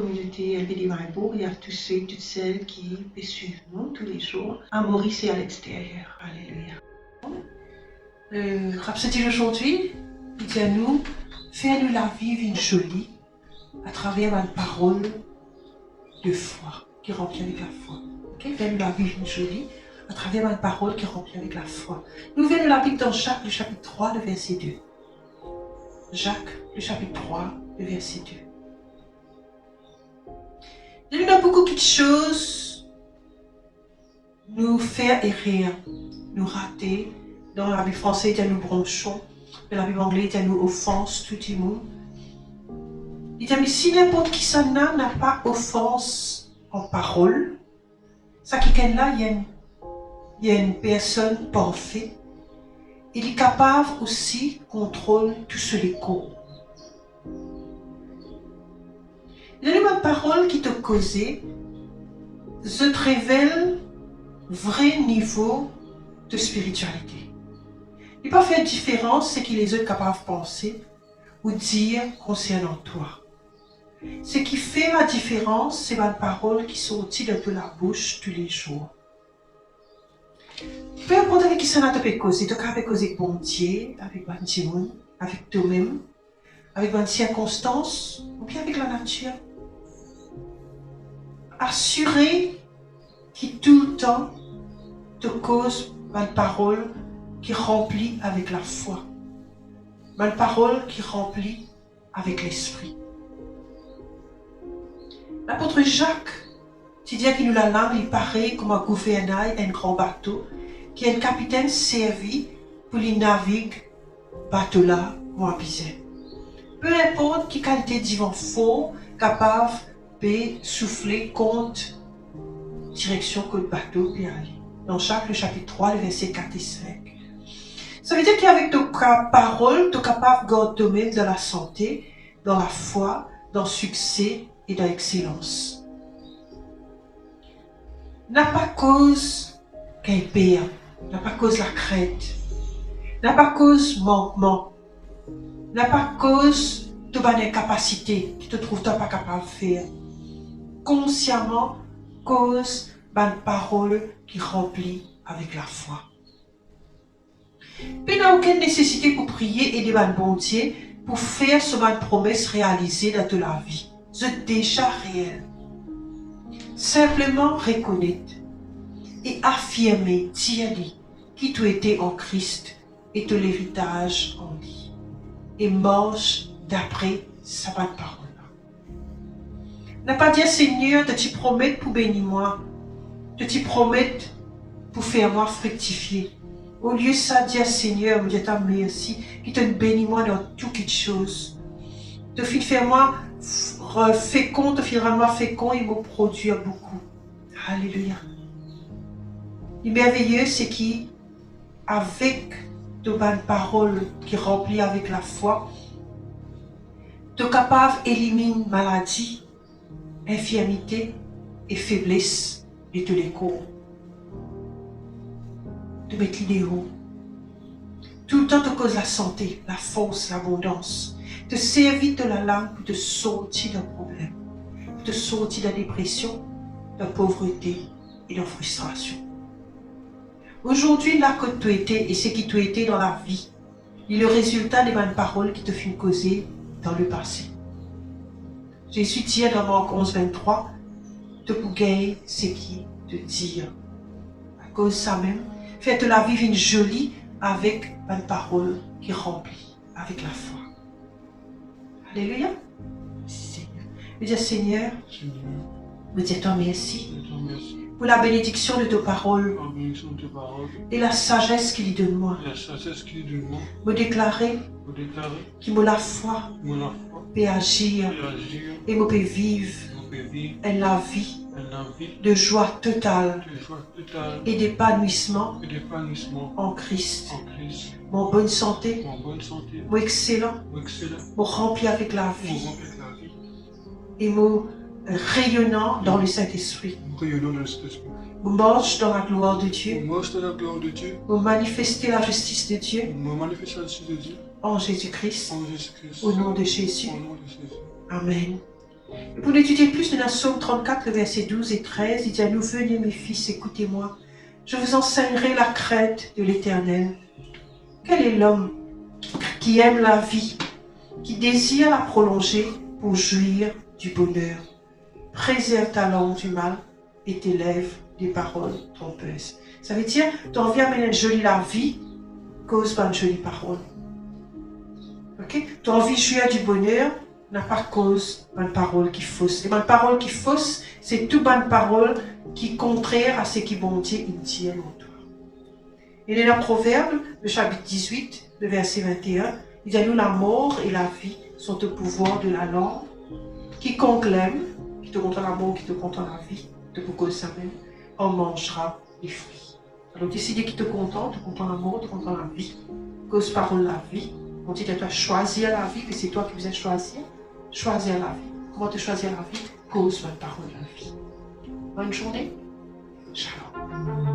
communauté LBD Maribourg et à tous ceux et toutes celles qui suivent nous tous les jours à Maurice et à l'extérieur. Alléluia. Rhapsodie d'aujourd'hui, il dit à nous, fais-nous la vie une jolie à travers une parole de foi qui remplit avec la foi. Okay? Fais-nous la vie une jolie à travers une parole qui remplit avec la foi. Nous venons de la Bible dans Jacques, le chapitre 3, le verset 2. Jacques, le chapitre 3, le verset 2. Il y a beaucoup de choses nous faire errer, nous rater. Dans la Bible française, il y a nous bronchons. Dans la Bible anglaise, il y a nous offense, tout le monde. Il y a mais si n'importe qui ça n'a pas offense en parole, ça qui est là, il y a une personne parfaite. Il est capable aussi de contrôler tout ce les cours. Il y a une parole qui te causait, je te révèle vrai niveau de spiritualité. Il ne peut pas faire différence ce que les autres sont capables de penser ou dire concernant toi. Ce qui fait la différence, c'est une parole qui sortit de la bouche tous les jours. Peu importe avec qui ça te peut causer, tu peux causer avec bon Dieu, avec un démon, avec toi-même, avec une circonstance ou bien avec la nature. Assurer qui tout le temps te cause une parole qui remplit avec la foi. Une parole qui remplit avec l'esprit. L'apôtre Jacques, tu dis qu'il nous la langue, il paraît comme un gouvernail, un grand bateau, qui est un capitaine servi pour les naviguer bateau là ou en piscine. Peu importe qui qualité d'ivant fort, capable de souffler contre direction que le bateau peut aller. Dans Jacques, le chapitre 3, le verset 4 et 5. Ça veut dire qu'avec ta parole, tu es capable de garder toi-même dans la santé, dans la foi, dans le succès et dans l'excellence. N'a pas cause qu'un père, n'a pas cause la crainte, n'a pas cause manquement, n'a pas cause de bonne incapacité qui te trouve pas capable de faire. Consciemment, cause une parole qui remplit avec la foi. Il n'y a aucune nécessité pour prier et de bon Dieu pour faire ce bonne promesse réalisée dans toute la vie. C'est déjà réel. Simplement reconnaître et affirmer, dire qui tu étais en Christ et tout l'héritage en lui. Et mange d'après sa bonne parole. N'a pas dit Seigneur de te promettre pour bénir moi, de te promettre pour faire moi fructifier. Au lieu de ça, dire Seigneur, je te merci, qui te bénis moi dans toutes choses. De faire moi fécond, de faire moi fécond et me produire beaucoup. Alléluia. Le merveilleux, c'est qui, avec de bonnes paroles qui remplissent avec la foi, tu es capable d'éliminer maladie, infirmité et faiblesse de tous les corps. De mettre l'idéal. Tout le temps te cause la santé, la force, l'abondance. Te servir de la langue pour te sortir d'un problème, pour te sortir de la dépression, de la pauvreté et de la frustration. Aujourd'hui, là que tu étais et ce qui tu étais dans la vie, est le résultat des bonnes paroles qui te font causer dans le passé. Jésus dit dans Marc 11, 23, te pour gagner ce qui te dit. À cause de ça même, faites la vie une jolie avec une parole qui remplit avec la foi. Alléluia. Seigneur. Je dis Seigneur, je dis toi merci pour la bénédiction de tes paroles et la sagesse qu'il donne moi. Me déclarer qu'il me la foi peut agir et me peut vivre la vie de joie totale et d'épanouissement en Christ. Mon bonne santé, mon excellent, mon rempli avec la vie et mon rayonnant dans le Saint-Esprit. Mon marche dans la gloire de Dieu. Mon manifester la justice de Dieu. En Jésus-Christ. Au nom de Jésus. Amen. Et pour l'étudier plus, dans Psaume 34, le verset 12 et 13, il dit à nous, venez mes fils, écoutez-moi, je vous enseignerai la crainte de l'Éternel. Quel est l'homme qui aime la vie, qui désire la prolonger pour jouir du bonheur? Préserve ta langue du mal et tes lèvres des paroles trompeuses. Ça veut dire, tu as envie d'amener une jolie la vie, cause pas une jolie parole. Ok? Tu as envie de jouir du bonheur, n'a pas cause d'une parole qui fausse. Et une parole qui fausse, c'est toute bonne parole qui est contraire à ce qui bon Dieu dit en toi. Et dans le Proverbe, le chapitre 18, le verset 21, il dit à nous, la mort et la vie sont au pouvoir de la langue. Quiconque l'aime, qui te contre la mort, qui te contre la vie, te pour ça même, en mangera les fruits. Alors décider qui te content la mort, te content la vie, cause parole la vie. On dit à toi choisir la vie, que c'est toi qui vous êtes choisir. Choisir la vie. Comment te choisir la vie? Cause ma parole la vie. Bonne journée. Shalom.